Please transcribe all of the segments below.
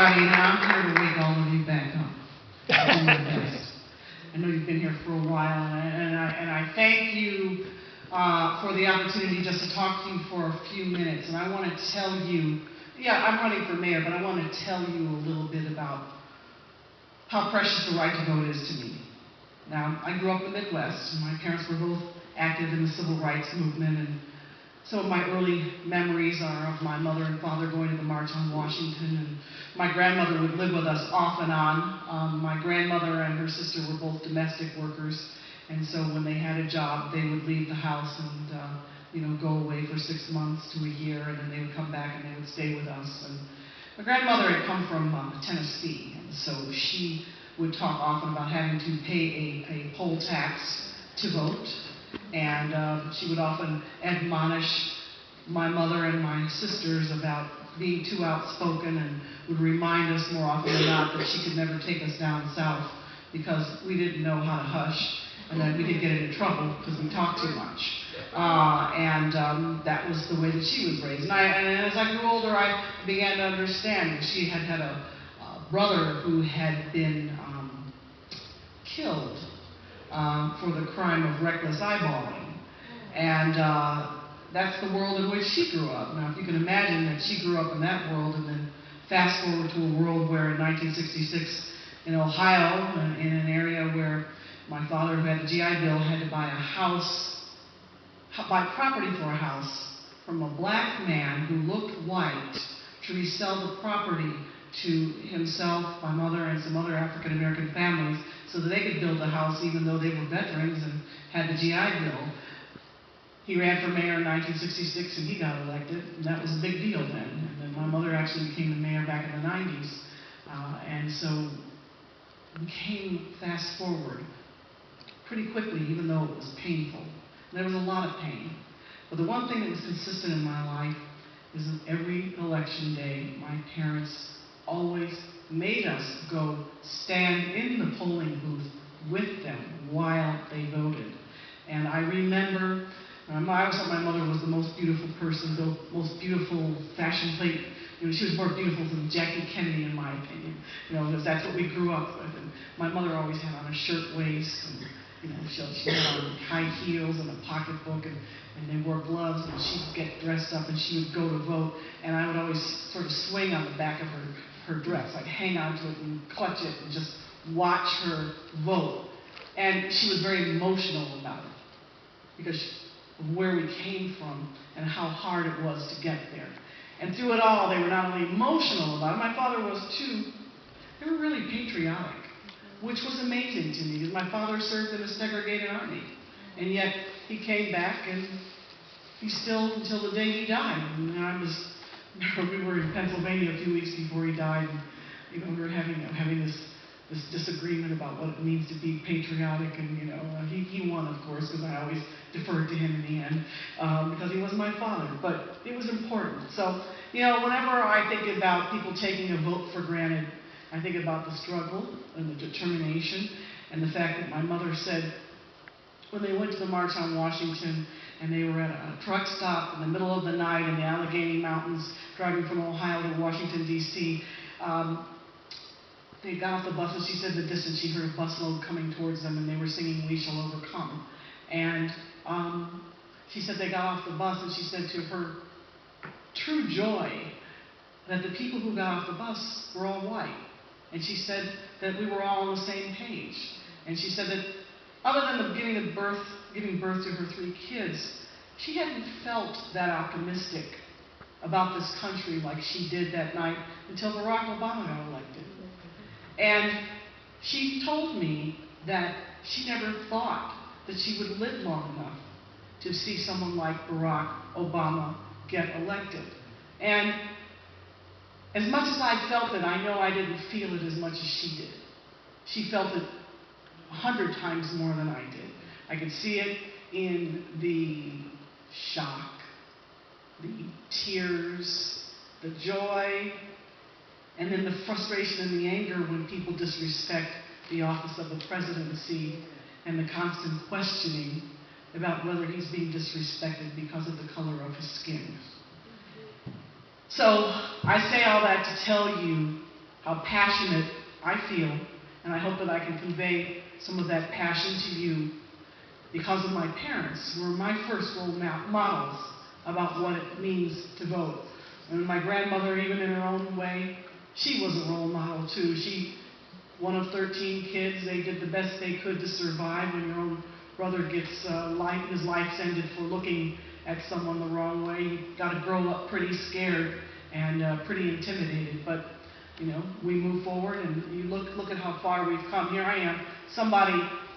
everybody, and I'm here to wake all of you back up. I'll do my best. I know you've been here for a while, and I thank you for the opportunity just to talk to you for a few minutes. And I want to tell you, yeah, I'm running for mayor, but I want to tell you a little bit about how precious the right to vote is to me. Now, I grew up in the Midwest. My parents were both active in the civil rights movement, and some of my early memories are of my mother and father going to the March on Washington, and my grandmother would live with us off and on. My grandmother and her sister were both domestic workers, and so when they had a job, they would leave the house and go away for 6 months to a year, and then they would come back and they would stay with us. And my grandmother had come from Tennessee, and so she would talk often about having to pay a poll tax to vote. And she would often admonish my mother and my sisters about being too outspoken, and would remind us more often than not that she could never take us down south because we didn't know how to hush, and that we could get into trouble because we talked too much. That was the way that she was raised. And as I grew older, I began to understand that she had a brother who had been killed for the crime of reckless eyeballing. And that's the world in which she grew up. Now, if you can imagine that she grew up in that world, and then fast forward to a world where in 1966 in Ohio, in an area where my father, who had the GI Bill, had to buy property for a house from a black man who looked white to resell the property to himself, my mother, and some other African-American families so that they could build a house even though they were veterans and had the GI Bill. He ran for mayor in 1966 and he got elected, and that was a big deal then. And then my mother actually became the mayor back in the 90s. And so we came fast forward pretty quickly, even though it was painful. And there was a lot of pain. But the one thing that was consistent in my life is that every election day, my parents always made us go stand in the polling booth with them while they voted. And I remember, I always thought my mother was the most beautiful person, the most beautiful fashion plate. She was more beautiful than Jackie Kennedy, in my opinion, because that's what we grew up with. And my mother always had on a shirt waist, and she had on high heels and a pocketbook, and they wore gloves, and she'd get dressed up and she would go to vote, and I would always sort of swing on the back of her dress. I'd hang onto it and clutch it and just watch her vote. And she was very emotional about it because of where we came from and how hard it was to get there. And through it all, they were not only emotional about it, my father was too. They were really patriotic, which was amazing to me because my father served in a segregated army. And yet he came back, and he still, until the day he died. And we were in Pennsylvania a few weeks before he died, and we were having this disagreement about what it means to be patriotic, and he won, of course, because I always deferred to him in the end, because he was my father, but it was important. So, whenever I think about people taking a vote for granted, I think about the struggle and the determination, and the fact that my mother said when they went to the March on Washington and they were at a truck stop in the middle of the night in the Allegheny Mountains driving from Ohio to Washington, D.C., they got off the bus, and she said in the distance she heard a busload coming towards them, and they were singing "We Shall Overcome." And she said they got off the bus, and she said to her true joy that the people who got off the bus were all white. And she said that we were all on the same page. And she said that other than giving birth to her 3 kids, she hadn't felt that optimistic about this country like she did that night until Barack Obama got elected. And she told me that she never thought that she would live long enough to see someone like Barack Obama get elected. And as much as I felt it, I know I didn't feel it as much as she did. She felt it 100 times more than I did. I could see it in the shock, the tears, the joy, and then the frustration and the anger when people disrespect the office of the presidency, and the constant questioning about whether he's being disrespected because of the color of his skin. So I say all that to tell you how passionate I feel, and I hope that I can convey some of that passion to you because of my parents, who were my first role models about what it means to vote. And my grandmother, even in her own way, she was a role model too. She, one of 13 kids, they did the best they could to survive when your own brother gets his life's ended for looking at someone the wrong way. You got to grow up pretty scared and pretty intimidated. But you know, we move forward, and you look at how far we've come. Here I am,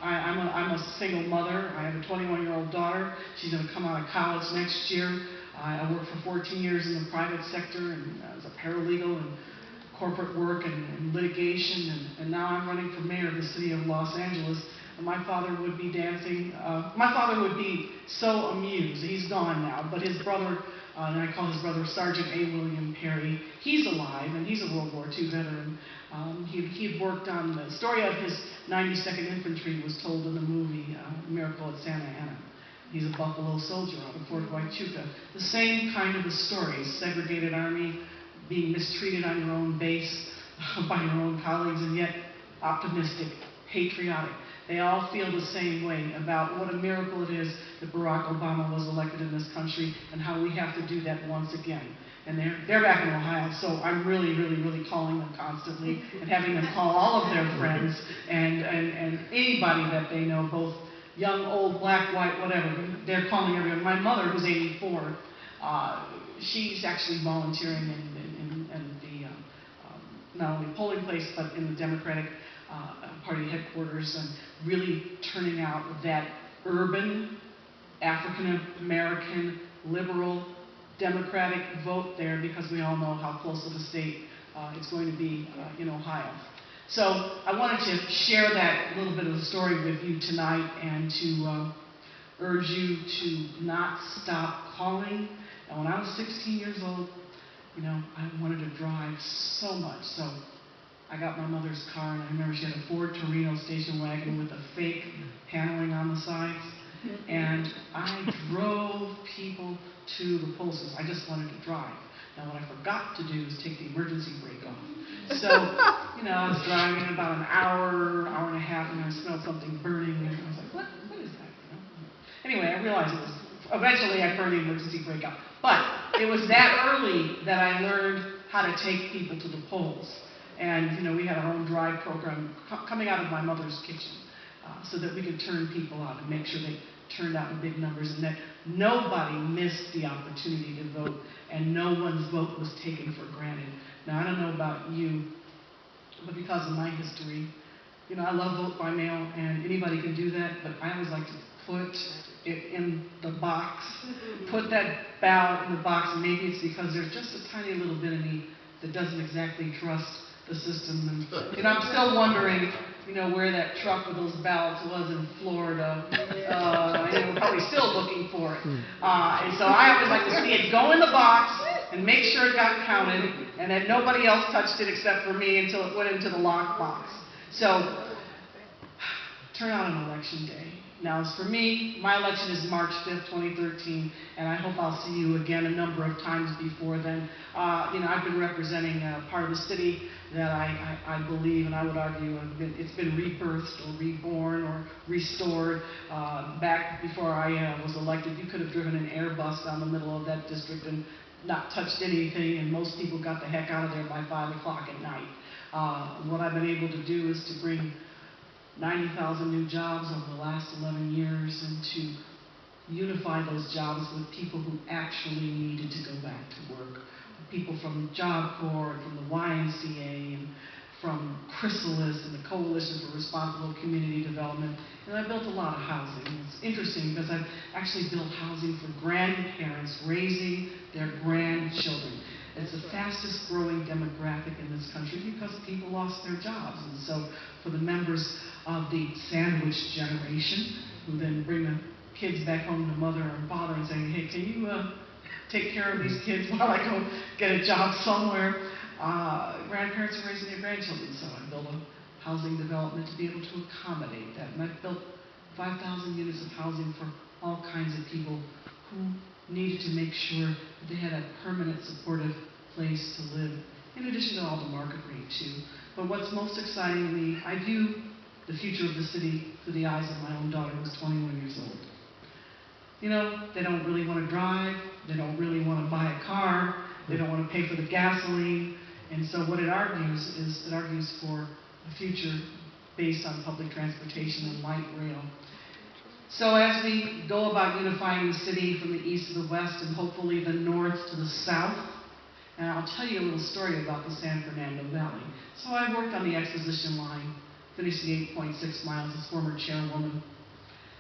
I'm a single mother. I have a 21-year-old daughter. She's going to come out of college next year. I worked for 14 years in the private sector and as a paralegal and corporate work and litigation, and now I'm running for mayor of the city of Los Angeles. And my father would be dancing. My father would be so amused. He's gone now, but his brother, and I call his brother Sergeant A. William Perry, he's alive, and he's a World War II veteran. He had worked on the story of his 92nd Infantry was told in the movie Miracle at Santa Ana. He's a Buffalo soldier out of Fort Huachuca. The same kind of a story, segregated army, being mistreated on your own base by your own colleagues, and yet optimistic, patriotic. They all feel the same way about what a miracle it is that Barack Obama was elected in this country and how we have to do that once again. And they're back in Ohio, so I'm really calling them constantly and having them call all of their friends and anybody that they know, both young, old, black, white, whatever. They're calling everyone. My mother, who's 84, she's actually volunteering in the not only polling place but in the Democratic Party headquarters, and really turning out that urban African American liberal Democratic vote there, because we all know how close of a state it's going to be in Ohio. So I wanted to share that little bit of the story with you tonight, and to urge you to not stop calling. And when I was 16 years old, you know, I wanted to drive so much. So I got my mother's car, and I remember she had a Ford Torino station wagon with a fake paneling on the sides. And I drove people to the polls. I just wanted to drive. Now, what I forgot to do is take the emergency brake off. So, you know, I was driving about an hour and a half, and I smelled something burning, and I was like, what is that? You know? Anyway, I realized it was, eventually I turned the emergency brake off. But it was that early that I learned how to take people to the polls. And, you know, we had our own drive program coming out of my mother's kitchen, so that we could turn people out and make sure they turned out in big numbers, and that nobody missed the opportunity to vote, and no one's vote was taken for granted. Now, I don't know about you, but because of my history, you know, I love vote by mail, and anybody can do that, but I always like to put it in the box, put that ballot in the box, and maybe it's because there's just a tiny little bit of me that doesn't exactly trust the system. And, you know, I'm still wondering, you know, where that truck with those ballots was in Florida. You know, probably still looking for it. And so I always like to see it go in the box and make sure it got counted, and that nobody else touched it except for me until it went into the locked box. So, turn out on election day. Now, as for me, my election is March 5th, 2013, and I hope I'll see you again a number of times before then. You know, I've been representing a part of the city that I believe, and I would argue, it's been rebirthed or reborn or restored. Back before I was elected, you could have driven an Airbus down the middle of that district and not touched anything, and most people got the heck out of there by 5 o'clock at night. What I've been able to do is to bring 90,000 new jobs over the last 11 years, and to unify those jobs with people who actually needed to go back to work. People from Job Corps, from the YMCA, and from Chrysalis and the Coalition for Responsible Community Development. And I built a lot of housing. It's interesting because I've actually built housing for grandparents raising their grandchildren. It's the fastest growing demographic in this country because people lost their jobs. And so for the members of the sandwich generation, who then bring the kids back home to mother or father and saying, hey, can you take care of these kids while I go get a job somewhere? Grandparents are raising their grandchildren, so I built a housing development to be able to accommodate that. And I've built 5,000 units of housing for all kinds of people who needed to make sure that they had a permanent, supportive place to live, in addition to all the market rate too. But what's most exciting to me, I view the future of the city through the eyes of my own daughter, who's 21 years old. You know, they don't really want to drive, they don't really want to buy a car, they don't want to pay for the gasoline, and so what it argues is, it argues for a future based on public transportation and light rail. So as we go about unifying the city from the east to the west and hopefully the north to the south, and I'll tell you a little story about the San Fernando Valley. So I worked on the exposition line, finished the 8.6 miles as former chairwoman,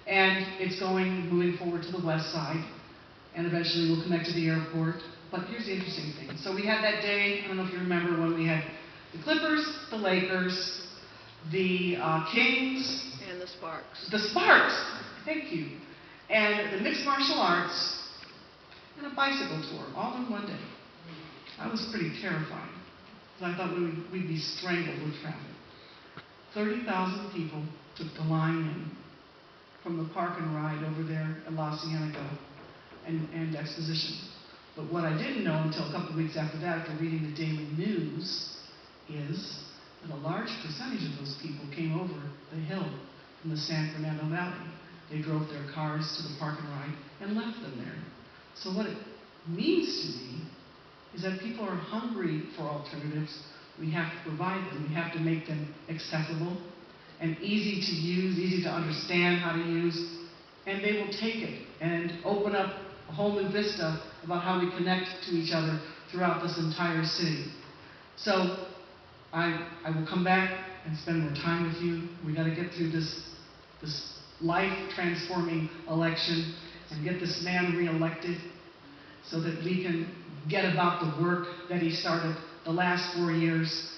and it's moving forward to the west side, and eventually we'll connect to the airport. But here's the interesting thing. So we had that day, I don't know if you remember, when we had the Clippers, the Lakers, the Kings, And the Sparks. the Sparks, thank you, and the mixed martial arts, and a bicycle tour, all in one day. I was pretty terrified, because I thought we'd be strangled with traffic. 30,000 people took the line in from the park and ride over there at La Cienega and Exposition. But what I didn't know until a couple of weeks after that, after reading the daily news, is that a large percentage of those people came over the hill from the San Fernando Valley. They drove their cars to the park and ride and left them there. So what it means to me is that people are hungry for alternatives. We have to provide them. We have to make them accessible and easy to use, easy to understand how to use, and they will take it and open up a whole new vista about how we connect to each other throughout this entire city. So I will come back and spend more time with you. We got to get through this life-transforming election and get this man reelected so that we can get about the work that he started the last 4 years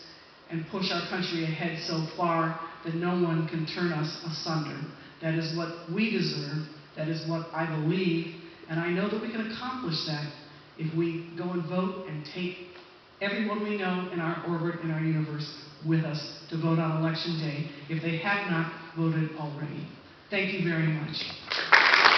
and push our country ahead so far that no one can turn us asunder. That is what we deserve. That is what I believe. And I know that we can accomplish that if we go and vote and take everyone we know in our orbit, in our universe, with us to vote on Election Day if they have not voted already. Thank you very much.